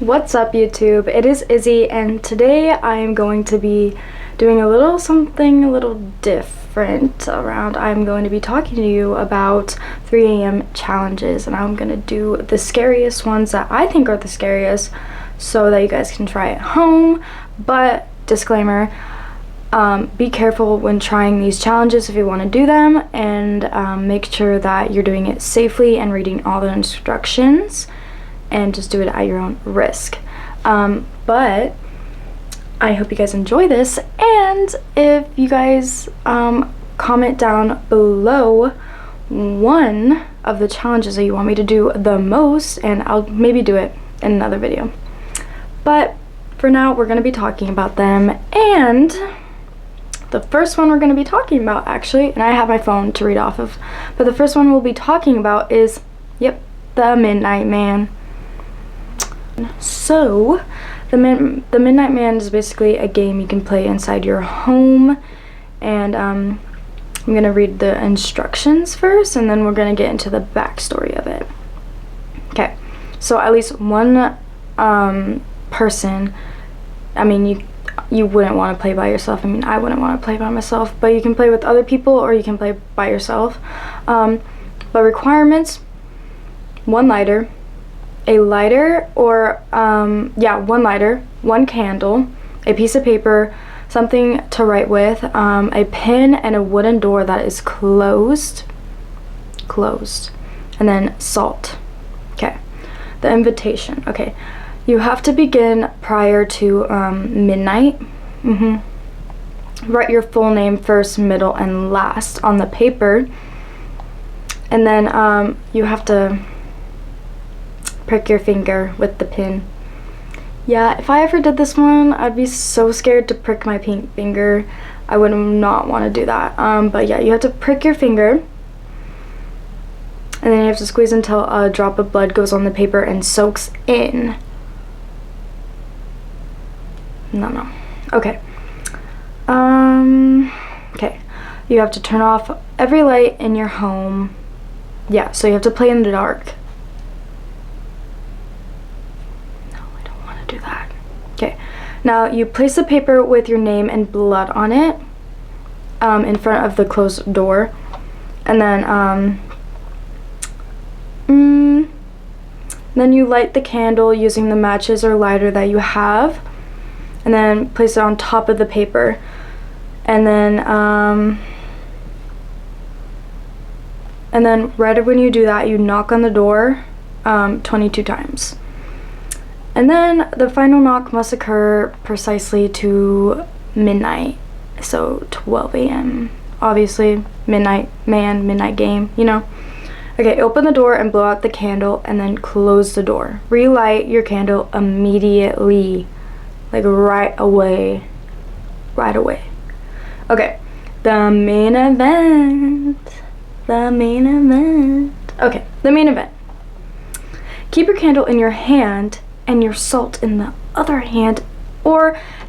What's up, YouTube? It is Izzy, and today I am going to be doing something a little different around. I'm going to be talking to you about 3 a.m. challenges, and I'm going to do the scariest ones that I think are the scariest so that you guys can try at home. But disclaimer, be careful when trying these challenges if you want to do them, and make sure that you're doing it safely and reading all the instructions, and just do it at your own risk. But I hope you guys enjoy this, and if you guys comment down below one of the challenges that you want me to do the most, and I'll maybe do it in another video. But for now, we're going to be talking about them, and the first one we're going to be talking about, actually, and I have my phone to read off of, but the first one we'll be talking about is, yep, the Midnight Man. So, the Midnight Man is basically a game you can play inside your home, and I'm going to read the instructions first, and then we're going to get into the backstory of it. Okay, so at least one person, I mean, you wouldn't want to play by yourself. I mean, I wouldn't want to play by myself, but you can play with other people or you can play by yourself. But requirements: one lighter, a lighter, or one lighter, one candle, a piece of paper, something to write with, a pen, and a wooden door that is closed, and then salt. Okay, the invitation. Okay, you have to begin prior to midnight. Write your full name first, middle, and last on the paper, and then you have to prick your finger with the pin. Yeah, if I ever did this one, I'd be so scared to prick my pink finger. I would not want to do that. But yeah, you have to prick your finger, and then you have to squeeze until a drop of blood goes on the paper and soaks in. No. Okay. Okay. You have to turn off every light in your home. Yeah, so you have to play in the dark. Do that. Okay, now you place the paper with your name and blood on it in front of the closed door, and then you light the candle using the matches or lighter that you have, and then place it on top of the paper, and then right when you do that, you knock on the door 22 times. And then the final knock must occur precisely to midnight, so 12 a.m. Obviously, Midnight Man, Midnight Game, you know. Okay, open the door and blow out the candle, and then close the door. Relight your candle immediately, like right away. Okay, the main event. Okay, the main event. Keep your candle in your hand and your salt in the other hand,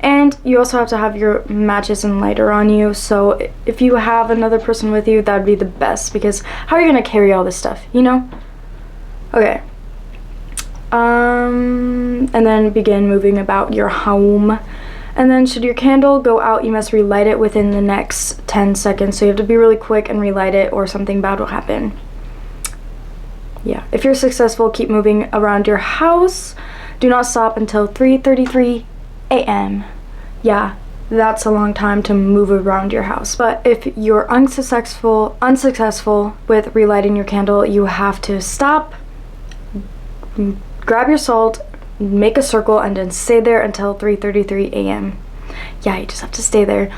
and you also have to have your matches and lighter on you. So if you have another person with you, that would be the best, because how are you going to carry all this stuff, you know? Okay. And then begin moving about your home, and then should your candle go out, you must relight it within the next 10 seconds. So you have to be really quick and relight it, or something bad will happen. Yeah, if you're successful, keep moving around your house. Do not stop until 3:33 a.m. Yeah, that's a long time to move around your house. But if you're unsuccessful with relighting your candle, you have to stop, grab your salt, make a circle, and then stay there until 3:33 a.m. Yeah, you just have to stay there,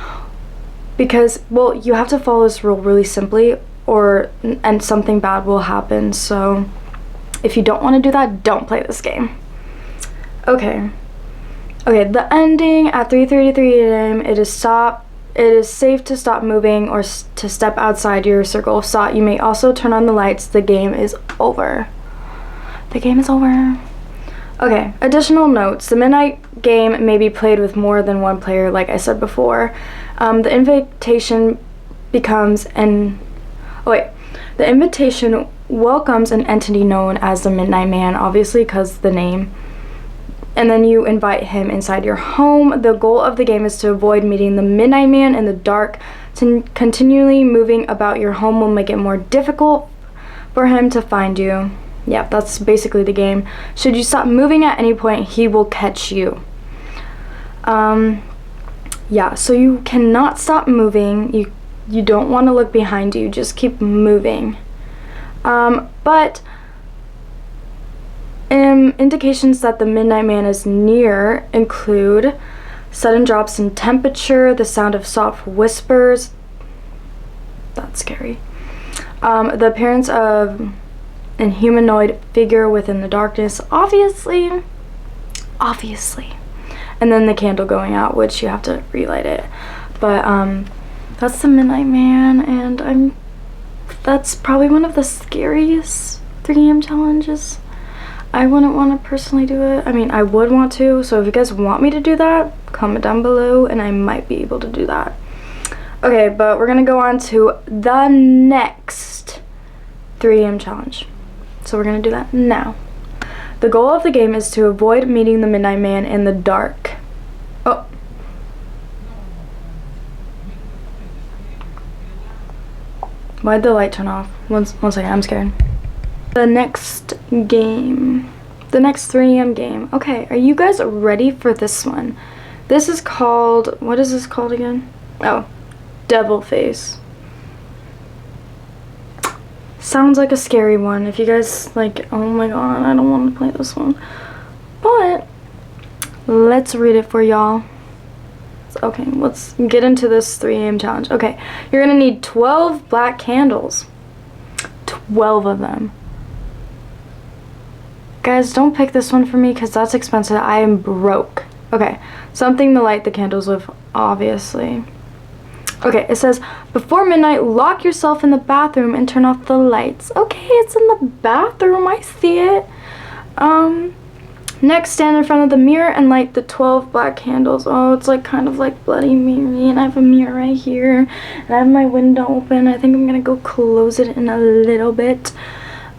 because, well, you have to follow this rule really simply, and something bad will happen. So if you don't want to do that, don't play this game. Okay, the ending at 3:33 a.m. It is safe to stop moving or to step outside your circle of salt. You may also turn on the lights. The game is over. Okay, additional notes. The Midnight Game may be played with more than one player, like I said before. The invitation welcomes an entity known as the Midnight Man, obviously, because the name. and then you invite him inside your home. The goal of the game is to avoid meeting the Midnight Man in the dark. Continually moving about your home will make it more difficult for him to find you. Yeah, that's basically the game. Should you stop moving at any point, he will catch you. Yeah, so you cannot stop moving. You don't want to look behind you. Just keep moving. But indications that the Midnight Man is near include sudden drops in temperature, the sound of soft whispers. That's scary. The appearance of an humanoid figure within the darkness, obviously. And then the candle going out, which you have to relight it. But that's the Midnight Man, and that's probably one of the scariest 3 AM challenges. I wouldn't want to personally do it. I mean, I would want to, so if you guys want me to do that, comment down below and I might be able to do that. Okay, but we're gonna go on to the next 3 AM challenge. So we're gonna do that now. The goal of the game is to avoid meeting the Midnight Man in the dark. Oh. Why'd the light turn off? One second, I'm scared. The next game. The next 3 AM game. Okay, are you guys ready for this one? This is called, what is this called again? Oh, Devil Face. Sounds like a scary one. If you guys like, oh my god, I don't want to play this one. But let's read it for y'all. Okay, let's get into this 3 AM challenge. Okay, you're gonna need 12 black candles. 12 of them. Guys, don't pick this one for me because that's expensive. I am broke. Okay, something to light the candles with, obviously. Okay, it says, before midnight, lock yourself in the bathroom and turn off the lights. Okay, it's in the bathroom. I see it. Next, stand in front of the mirror and light the 12 black candles. Oh, it's like kind of like Bloody Mary, and I have a mirror right here, and I have my window open. I think I'm gonna go close it in a little bit.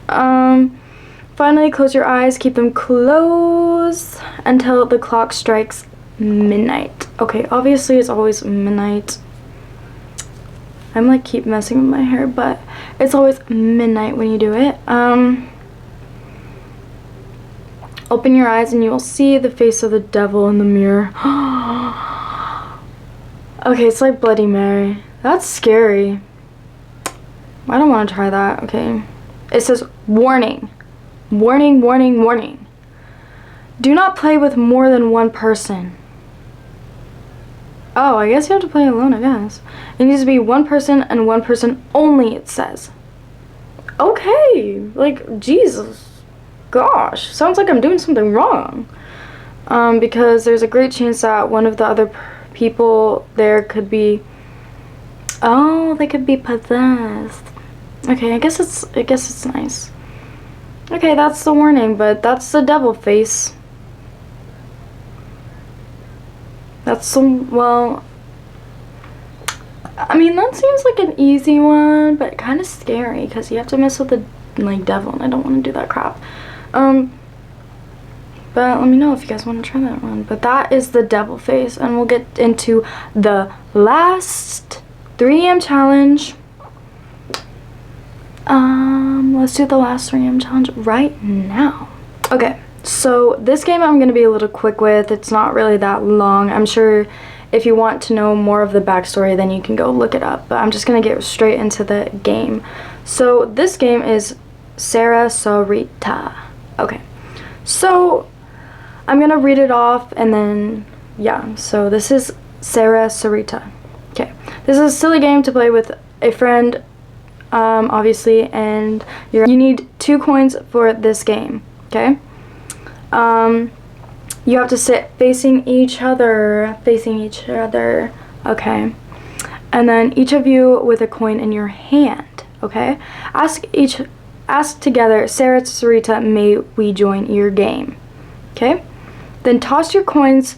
Finally, close your eyes. Keep them closed until the clock strikes midnight. Okay, obviously it's always midnight. I'm like keep messing with my hair, but it's always midnight when you do it. Open your eyes and you will see the face of the devil in the mirror. Okay, it's like Bloody Mary. That's scary. I don't want to try that. Okay. It says, warning. Warning, warning, warning. Do not play with more than one person. Oh, I guess you have to play alone, I guess. It needs to be one person and one person only, it says. Okay. Like, Jesus. Gosh. Sounds like I'm doing something wrong. Because there's a great chance that one of the other people there could be... Oh, they could be possessed. Okay, I guess it's nice. Okay, that's the warning, but that's the devil face. That's some, well, I mean, that seems like an easy one, but kind of scary because you have to mess with the, like, devil, and I don't want to do that crap. But let me know if you guys want to try that one. But that is the devil face, and we'll get into the last 3 AM challenge. Let's do the last 3 AM challenge right now. Okay, so this game I'm going to be a little quick with. It's not really that long. I'm sure if you want to know more of the backstory, then you can go look it up. But I'm just going to get straight into the game. So this game is Sara, Sarita. Okay, so I'm going to read it off and then, yeah. So this is Sara, Sarita. Okay, this is a silly game to play with a friend, obviously, and you need 2 coins for this game. Okay, you have to sit facing each other, okay, and then each of you with a coin in your hand. Okay, ask together, Sara, Serita, may we join your game? Okay, then toss your coins.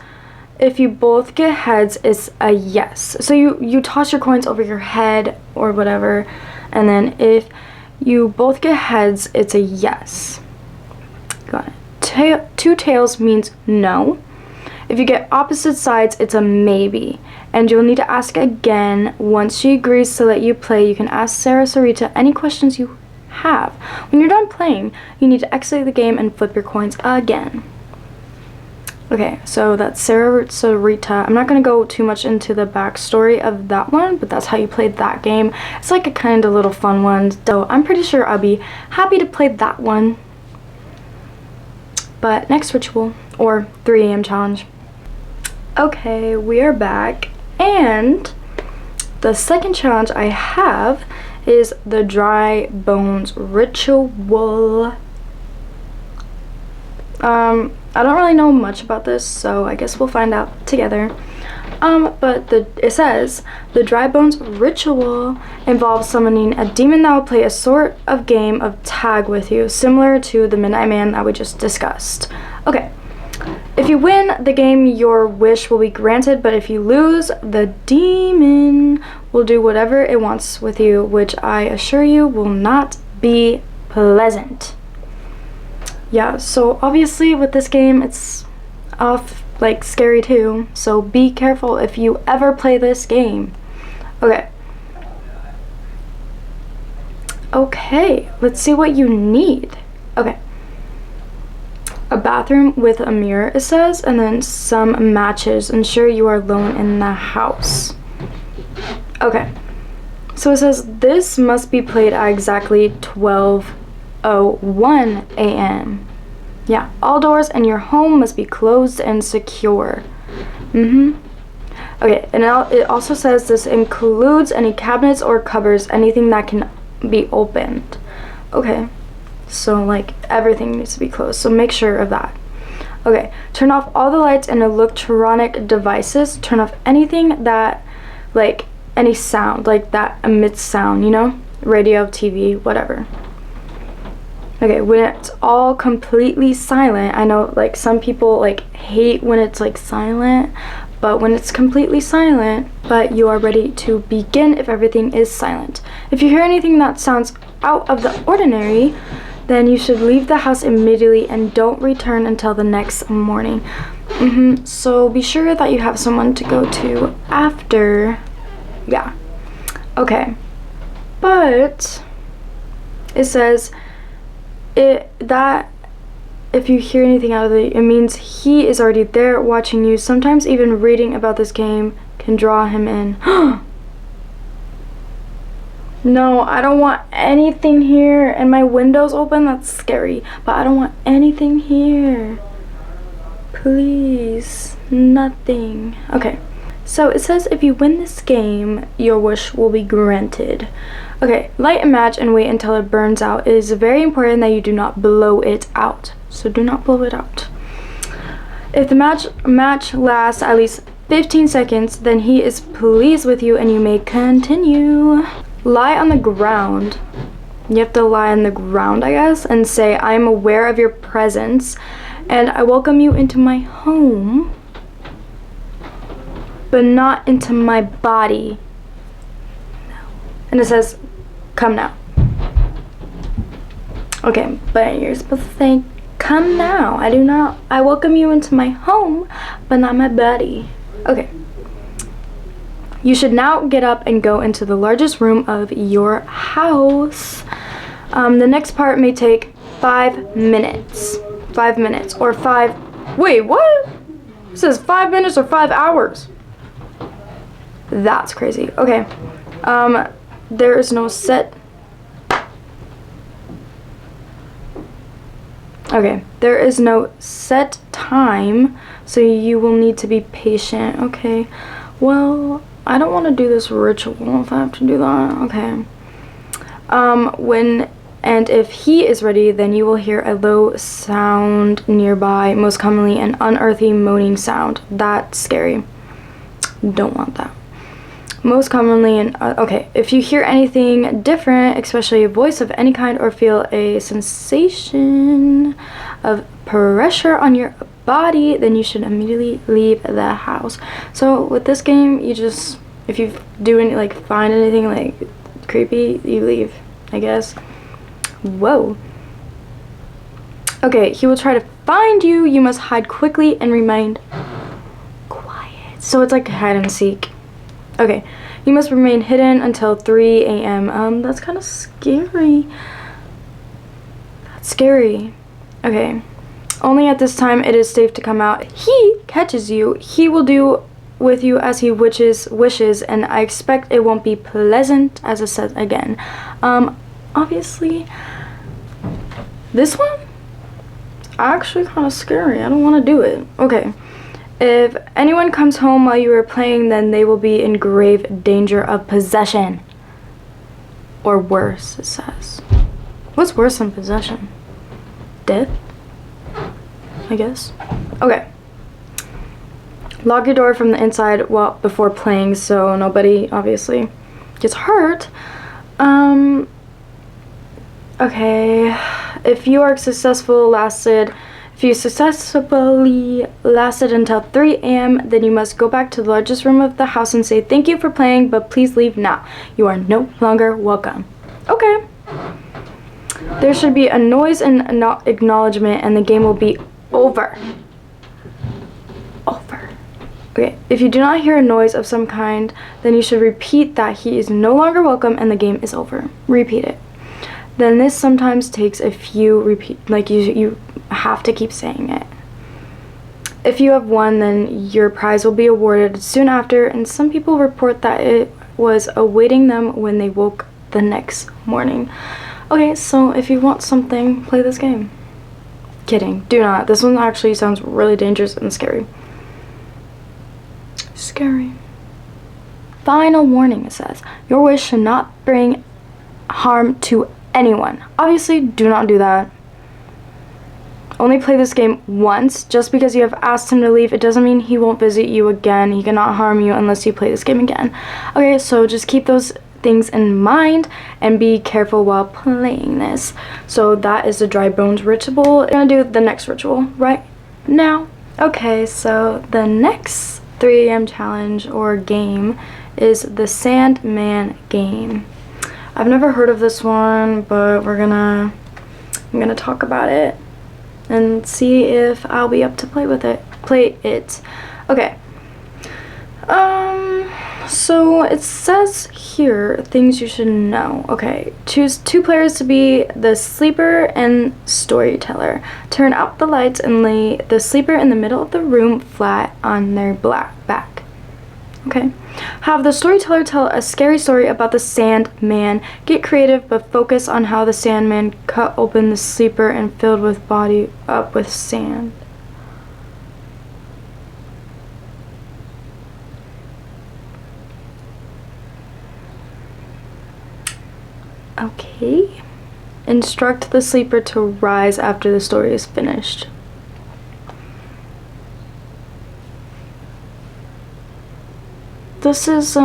If you both get heads, it's a yes. So you toss your coins over your head or whatever, and then if you both get heads, it's a yes. Got it. two tails means no. If you get opposite sides, it's a maybe. And you'll need to ask again. Once she agrees to let you play, you can ask Sara Sarita any questions you have. When you're done playing, you need to exit the game and flip your coins again. Okay, so that's Sara Sarita. I'm not going to go too much into the backstory of that one, but that's how you played that game. It's like a kind of little fun one, so I'm pretty sure I'll be happy to play that one. But next ritual, or 3 a.m. challenge. Okay, we are back, and the second challenge I have is the dry bones ritual. I don't really know much about this, so I guess we'll find out together. But it says the dry bones ritual involves summoning a demon that will play a sort of game of tag with you, similar to the Midnight Man that we just discussed. Okay. If you win the game, your wish will be granted, but if you lose, the demon will do whatever it wants with you, which I assure you will not be pleasant. Yeah, so obviously with this game, it's like scary too, so be careful if you ever play this game. Okay, let's see what you need. Okay. A bathroom with a mirror, it says, and then some matches. Ensure you are alone in the house. Okay. So it says this must be played at exactly 12:01 a.m. Yeah, all doors in your home must be closed and secure. Okay, and it also says this includes any cabinets or cupboards, anything that can be opened. Okay. So like everything needs to be closed, so make sure of that. Okay, turn off all the lights and electronic devices. Turn off anything that, like any sound, like that emits sound, you know? Radio, TV, whatever. Okay, when it's all completely silent, I know like some people like hate when it's like silent, but when it's completely silent, but you are ready to begin if everything is silent. If you hear anything that sounds out of the ordinary, then you should leave the house immediately and don't return until the next morning. So be sure that you have someone to go to after. Yeah. Okay. But it says that if you hear anything out of it means he is already there watching you. Sometimes even reading about this game can draw him in. No, I don't want anything here, and my window's open. That's scary, but I don't want anything here. Please, nothing. Okay, so it says if you win this game, your wish will be granted. Okay, light a match and wait until it burns out. It is very important that you do not blow it out, so do not blow it out. If the match lasts at least 15 seconds, then he is pleased with you and you may continue. Lie on the ground. You have to lie on the ground, I guess, and say, I am aware of your presence and I welcome you into my home, but not into my body. And it says, come now. Okay, but you're supposed to say, come now. I welcome you into my home, but not my body. Okay. You should now get up and go into the largest room of your house. The next part may take 5 minutes. 5 minutes or 5... Wait, what? It says 5 minutes or 5 hours. That's crazy. Okay. There is no set... Okay. There is no set time, so you will need to be patient. Okay. Well... I don't want to do this ritual if I have to do that. Okay. And if he is ready, then you will hear a low sound nearby, most commonly an unearthly moaning sound. That's scary. Don't want that. Most commonly okay, if you hear anything different, especially a voice of any kind, or feel a sensation of pressure on your body, then you should immediately leave the house. So with this game, you just, if you do any, like, find anything like creepy, you leave, I guess. Whoa. Okay, he will try to find you, you must hide quickly and remain quiet. So it's like hide and seek. Okay, you must remain hidden until 3 a.m. That's kind of scary. That's scary. Okay. Only at this time it is safe to come out. He catches you. He will do with you as he wishes, and I expect it won't be pleasant, as it says again. Obviously, this one actually kind of scary. I don't want to do it. Okay. If anyone comes home while you are playing, then they will be in grave danger of possession. Or worse, it says. What's worse than possession? Death? I guess. Okay. Lock your door from the inside before playing, so nobody obviously gets hurt. Okay. If you successfully lasted until 3 a.m., then you must go back to the largest room of the house and say thank you for playing, but please leave now. You are no longer welcome. Okay. There should be a noise and acknowledgement, and the game will be over. Okay, if you do not hear a noise of some kind, then you should repeat that he is no longer welcome and the game is over. Repeat it. Then this sometimes takes a few you have to keep saying it. If you have won, then your prize will be awarded soon after, and some people report that it was awaiting them when they woke the next morning. Okay, so if you want something, play this game. Kidding, do not. This one actually sounds really dangerous and scary. Scary. Final warning, it says. Your wish should not bring harm to anyone. Obviously, do not do that. Only play this game once. Just because you have asked him to leave, it doesn't mean he won't visit you again. He cannot harm you unless you play this game again. Okay, so just keep those things in mind and be careful while playing this. So that is the dry bones ritual. I'm gonna do the next ritual right now. Okay, so the next 3 a.m. challenge or game is the Sandman Game. I've never heard of this one, but I'm gonna talk about it and see if I'll be up to play it. Okay. So it says here things you should know. Okay, choose 2 players to be the sleeper and storyteller. Turn out the lights and lay the sleeper in the middle of the room flat on their back. Okay. Have the storyteller tell a scary story about the Sandman. Get creative, but focus on how the Sandman cut open the sleeper and filled with body up with sand. Okay. Instruct the sleeper to rise after the story is finished. This is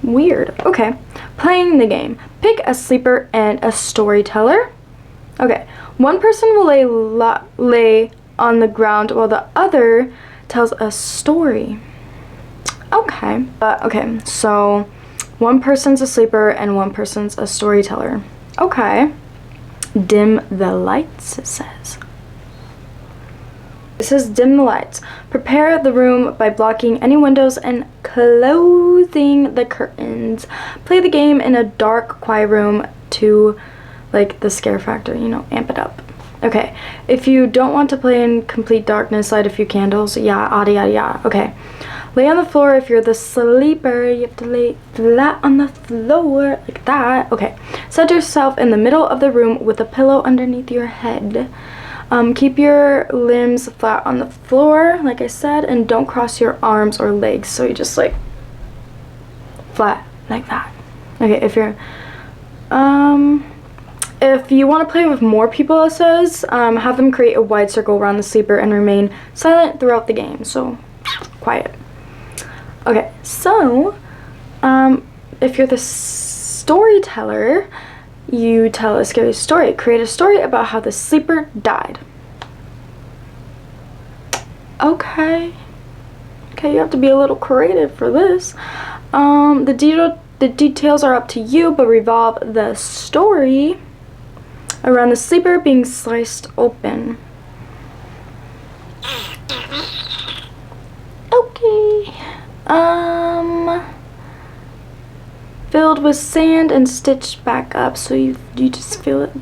weird. Okay. Playing the game. Pick a sleeper and a storyteller. Okay. One person will lay on the ground while the other tells a story. Okay. Okay. So one person's a sleeper and one person's a storyteller. Okay. Dim the lights, it says. It says dim the lights. Prepare the room by blocking any windows and closing the curtains. Play the game in a dark, quiet room to, like, the scare factor, amp it up. Okay. If you don't want to play in complete darkness, light a few candles. Yeah, yada, yada, yada. Okay. Lay on the floor. If you're the sleeper, you have to lay flat on the floor like that. Okay. Set yourself in the middle of the room with a pillow underneath your head. Keep your limbs flat on the floor, like I said, and don't cross your arms or legs. So you just like flat like that. Okay. If you want to play with more people, it says, have them create a wide circle around the sleeper and remain silent throughout the game. So quiet. Okay, so if you're the storyteller, you tell a scary story. Create a story about how the sleeper died. Okay. Okay, you have to be a little creative for this. The details are up to you, but revolve the story around the sleeper being sliced open. Okay. Filled with sand and stitched back up. So you just feel it.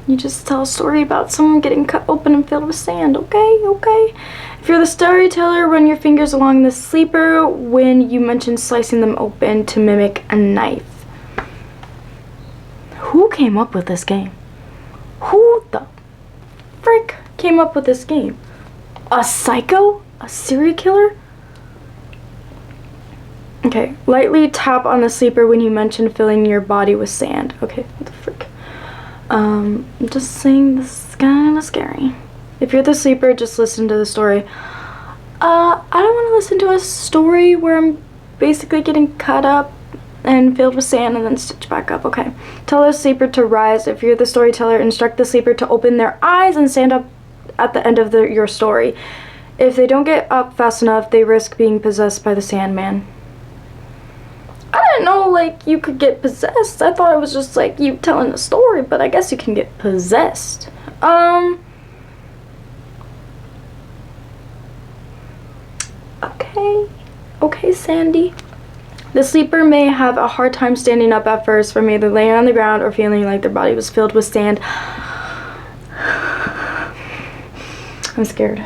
You just tell a story about someone getting cut open and filled with sand. Okay, okay. If you're the storyteller, run your fingers along the sleeper when you mention slicing them open to mimic a knife. Who came up with this game? Who the frick came up with this game? A psycho? A serial killer? Okay, lightly tap on the sleeper when you mention filling your body with sand. Okay, what the frick? I'm just saying this is kind of scary. If you're the sleeper, just listen to the story. I don't want to listen to a story where I'm basically getting cut up and filled with sand and then stitched back up. Okay. Tell the sleeper to rise. If you're the storyteller, instruct the sleeper to open their eyes and stand up at the end of your story. If they don't get up fast enough, they risk being possessed by the Sandman. I didn't know, like, you could get possessed. I thought it was just, like, you telling a story, but I guess you can get possessed. Okay. Okay, Sandy. The sleeper may have a hard time standing up at first from either laying on the ground or feeling like their body was filled with sand. I'm scared.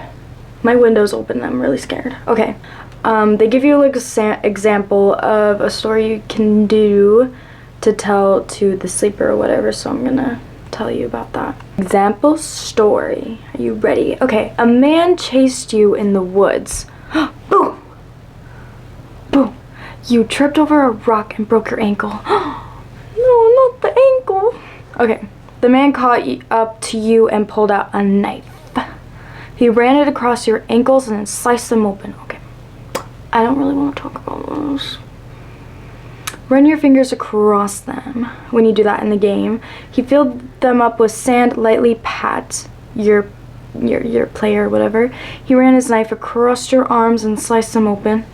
My window's open. I'm really scared. Okay. They give you like an example of a story you can do to tell to the sleeper or whatever, so I'm gonna tell you about that. Example story. Are you ready? Okay. A man chased you in the woods. Boom! Boom! You tripped over a rock and broke your ankle. No, not the ankle. Okay. The man caught up to you and pulled out a knife. He ran it across your ankles and then sliced them open. Okay. I don't really want to talk about those. Run your fingers across them when you do that in the game. He filled them up with sand, lightly pat your player or whatever. He ran his knife across your arms and sliced them open.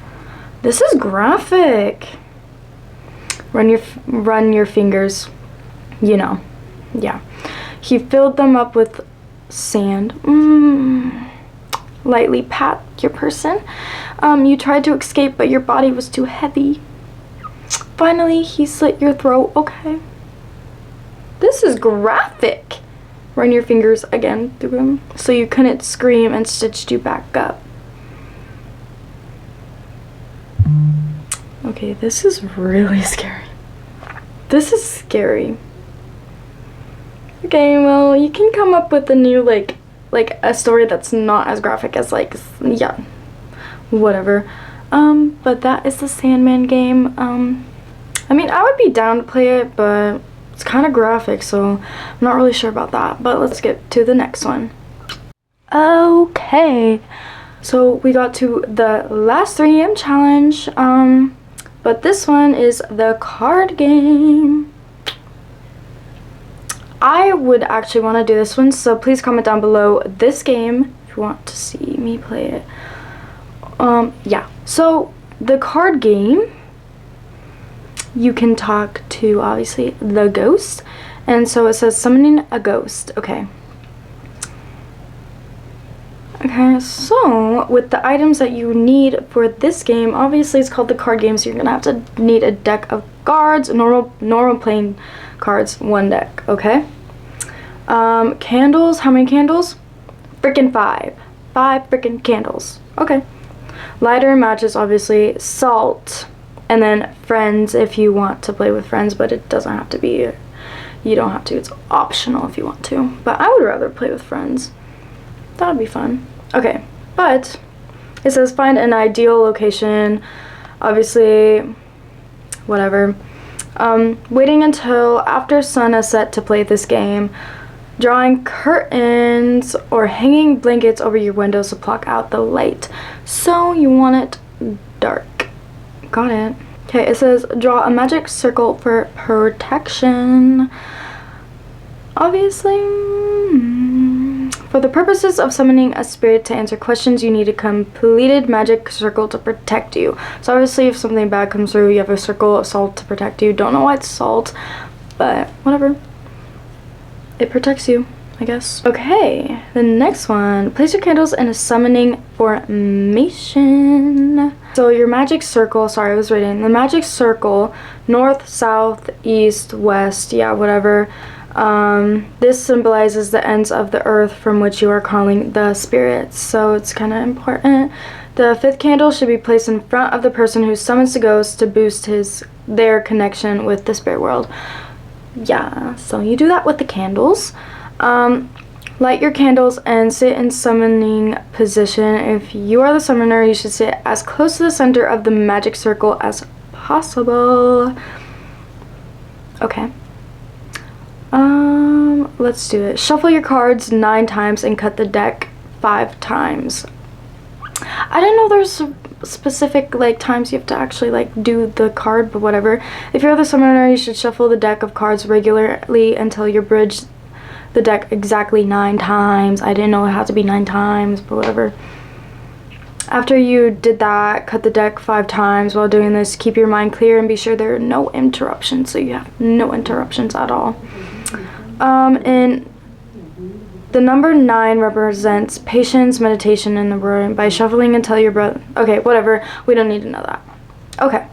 This is graphic. Run your fingers. You know. Yeah. He filled them up with sand. Lightly pat your person. You tried to escape, but your body was too heavy. Finally, he slit your throat. Okay. This is graphic. Run your fingers again through him so you couldn't scream and stitched you back up. Okay, this is really scary. This is scary. Okay, well, you can come up with a new, like a story that's not as graphic as, like, yeah, whatever. But that is the Sandman game. I mean, I would be down to play it, but it's kind of graphic, so I'm not really sure about that. But let's get to the next one. Okay, so we got to the last 3 AM challenge. But this one is the card game. I would actually want to do this one, so please comment down below this game if you want to see me play it. Yeah, so the card game, you can talk to, obviously, the ghost. And so it says summoning a ghost. Okay. Okay, so with the items that you need for this game, obviously it's called the card game, so you're gonna have to need a deck of cards, normal playing cards, 1 deck, okay? Candles, how many candles? Frickin' 5. 5 frickin' candles. Okay. Lighter, matches, obviously, salt, and then friends if you want to play with friends, but it doesn't have to be, you don't have to, it's optional if you want to, but I would rather play with friends. That would be fun. Okay, but it says find an ideal location, obviously, whatever. Waiting until after sun has set to play this game. Drawing curtains or hanging blankets over your windows to block out the light. So you want it dark. Got it. Okay, it says draw a magic circle for protection. Obviously, for the purposes of summoning a spirit to answer questions, you need a completed magic circle to protect you. So obviously, if something bad comes through, you have a circle of salt to protect you. Don't know why it's salt, but whatever. it protects you, I guess. Okay, the next one. Place your candles in a summoning formation. So your magic circle, sorry, I was reading. The magic circle, north, south, east, west, yeah, whatever. This symbolizes the ends of the earth from which you are calling the spirits. So it's kind of important. The 5th candle should be placed in front of the person who summons the ghost to boost their connection with the spirit world. Yeah, so you do that with the candles. Light your candles and sit in summoning position. If you are the summoner, you should sit as close to the center of the magic circle as possible. Okay. Let's do it. Shuffle your cards 9 times and cut the deck 5 times. I didn't know there's specific like times you have to actually like do the card, but whatever. If you're the summoner, you should shuffle the deck of cards regularly until you bridge the deck exactly 9 times. I didn't know it had to be 9 times, but whatever. After you did that, cut the deck 5 times. While doing this, keep your mind clear and be sure there are no interruptions, so you have no interruptions at all. And the number 9 represents patience, meditation in the room. By shuffling until your breath. Okay, whatever. We don't need to know that. Okay.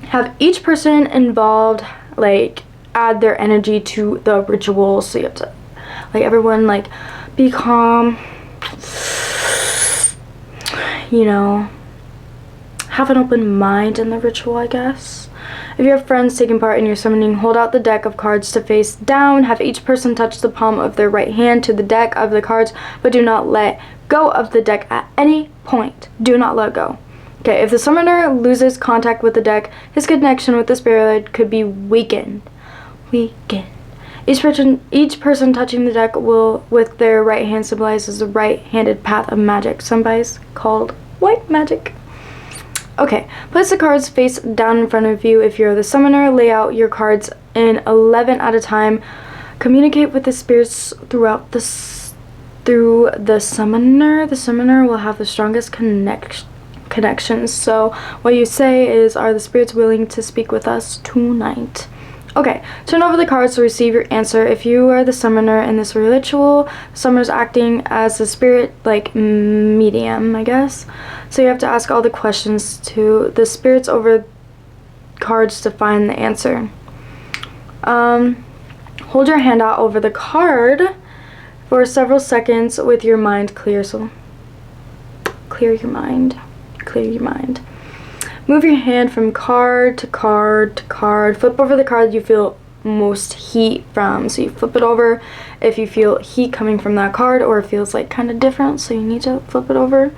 Have each person involved like add their energy to the ritual. So you have to like everyone like be calm. You know, have an open mind in the ritual, I guess. If you have friends taking part in your summoning, hold out the deck of cards to face down. Have each person touch the palm of their right hand to the deck of the cards, but do not let go of the deck at any point. Do not let go. Okay, if the summoner loses contact with the deck, his connection with the spirit could be weakened. Each person touching the deck will, with their right hand, symbolizes the right-handed path of magic, sometimes called white magic. Okay, place the cards face down in front of you. If you're the summoner, lay out your cards in 11 at a time. Communicate with the spirits through the summoner. The summoner will have the strongest connections. So what you say is, are the spirits willing to speak with us tonight? Okay, turn over the cards to receive your answer. If you are the summoner in this ritual, the summoner's acting as the spirit, like, medium, I guess. So you have to ask all the questions to the spirits over cards to find the answer. Hold your hand out over the card for several seconds with your mind clear. So, clear your mind. Move your hand from card to card to card. Flip over the card you feel most heat from. So you flip it over if you feel heat coming from that card, or it feels like kind of different, so you need to flip it over.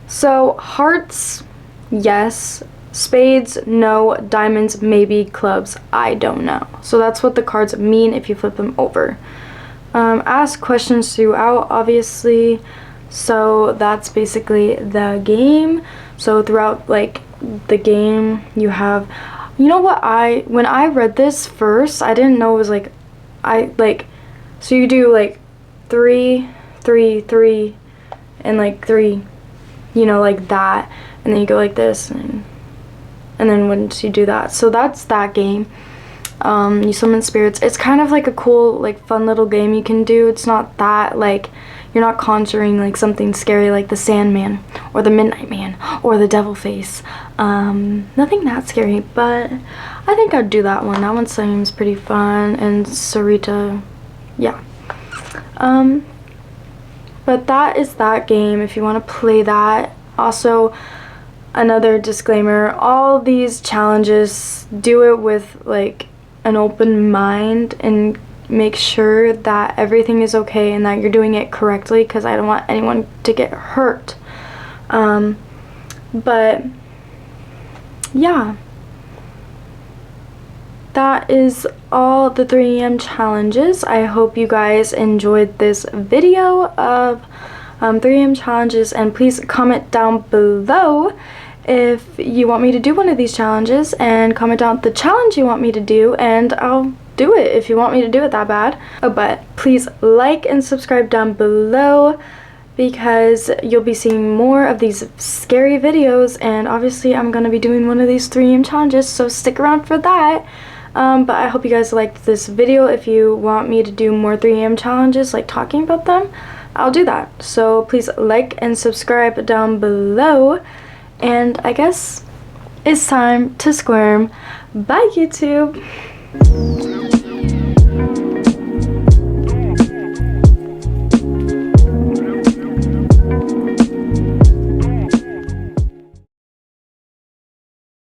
So hearts, yes. Spades, no. Diamonds, maybe. Clubs, I don't know. So that's what the cards mean if you flip them over. Ask questions throughout, obviously. So that's basically the game. So throughout like the game you have, you know what, when I read this first, I didn't know it was like, so you do like 3, 3, 3, and like 3, you know, like that, and then you go like this, and then once you do that, so that's that game. You summon spirits. It's kind of like a cool, like, fun little game you can do. It's not that, like, you're not conjuring, like, something scary like the Sandman, or the Midnight Man, or the Devil Face. Nothing that scary, but I think I'd do that one. That one seems pretty fun, and Sarita, yeah. But that is that game, if you want to play that. Also, another disclaimer, all these challenges, do it with, like, an open mind, and make sure that everything is okay and that you're doing it correctly, because I don't want anyone to get hurt. But yeah, that is all the 3 AM challenges. I hope you guys enjoyed this video of 3 AM challenges, and please comment down below if you want me to do one of these challenges, and comment down the challenge you want me to do, and I'll do it if you want me to do it that bad. Oh, but please like and subscribe down below, because you'll be seeing more of these scary videos, and obviously I'm gonna be doing one of these 3 AM challenges, so stick around for that. But I hope you guys liked this video. If you want me to do more 3 a.m. challenges, like talking about them, I'll do that. So please like and subscribe down below. And I guess it's time to squirm. Bye, YouTube.